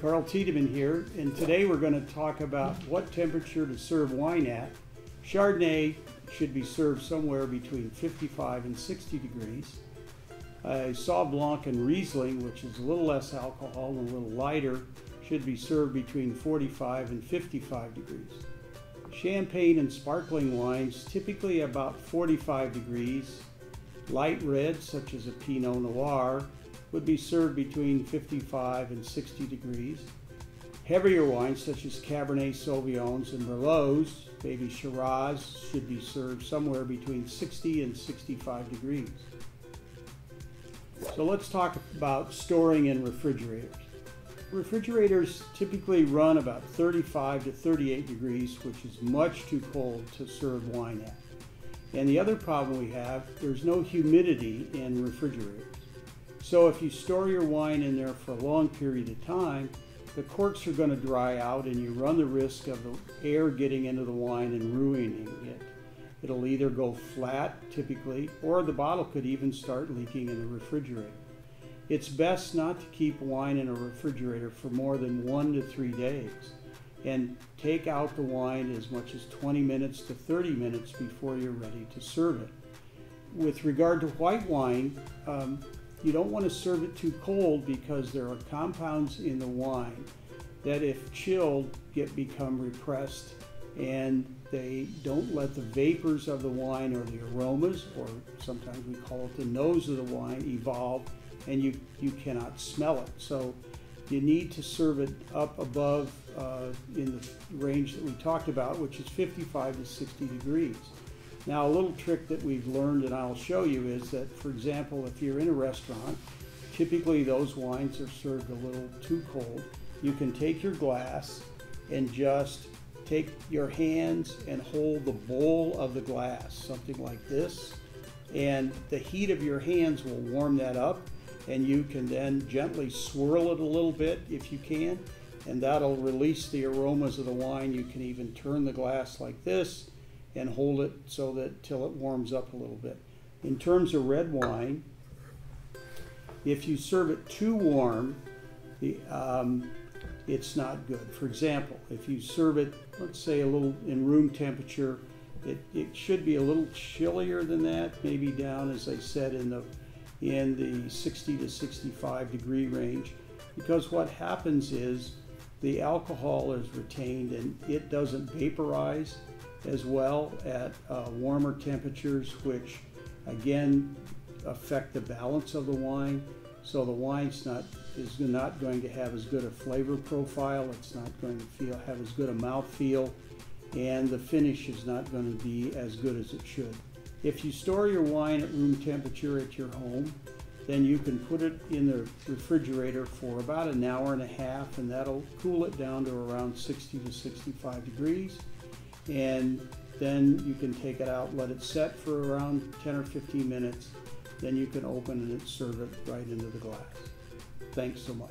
Tiedemann here, and today we're going to talk about what temperature to serve wine at. Chardonnay should be served somewhere between 55 and 60 degrees. Sauv Blanc and Riesling, which is a little less alcohol and a little lighter, should be served between 45 and 55 degrees. Champagne and sparkling wines, typically about 45 degrees. Light reds, such as a Pinot Noir, would be served between 55 and 60 degrees. Heavier wines, such as Cabernet Sauvignons and Merlots, maybe Shiraz, should be served somewhere between 60 and 65 degrees. So let's talk about storing in refrigerators. Refrigerators typically run about 35 to 38 degrees, which is much too cold to serve wine at. And the other problem we have, there's no humidity in refrigerators. So if you store your wine in there for a long period of time, the corks are going to dry out and you run the risk of the air getting into the wine and ruining it. It'll either go flat, typically, or the bottle could even start leaking in the refrigerator. It's best not to keep wine in a refrigerator for more than 1 to 3 days, and take out the wine as much as 20 minutes to 30 minutes before you're ready to serve it. With regard to white wine, you don't want to serve it too cold because there are compounds in the wine that, if chilled, become repressed, and they don't let the vapors of the wine or the aromas, or sometimes we call it the nose of the wine, evolve, and you cannot smell it. So you need to serve it up above in the range that we talked about, which is 55 to 60 degrees. Now, a little trick that we've learned and I'll show you is that, for example, if you're in a restaurant, typically those wines are served a little too cold. You can take your glass and just take your hands and hold the bowl of the glass, something like this, and the heat of your hands will warm that up, and you can then gently swirl it a little bit if you can, and that'll release the aromas of the wine. You can even turn the glass like this and hold it so that till it warms up a little bit. In terms of red wine, if you serve it too warm, it's not good. For example, if you serve it, let's say a little in room temperature, it should be a little chillier than that, maybe down, as I said, in the 60 to 65 degree range, because what happens is the alcohol is retained and it doesn't vaporize as well at warmer temperatures, which again affect the balance of the wine. So the wine's is not going to have as good a flavor profile, it's not going to have as good a mouthfeel, and the finish is not going to be as good as it should. If you store your wine at room temperature at your home, then you can put it in the refrigerator for about an hour and a half, and that'll cool it down to around 60 to 65 degrees. And then you can take it out, let it set for around 10 or 15 minutes. Then you can open it and serve it right into the glass. Thanks so much.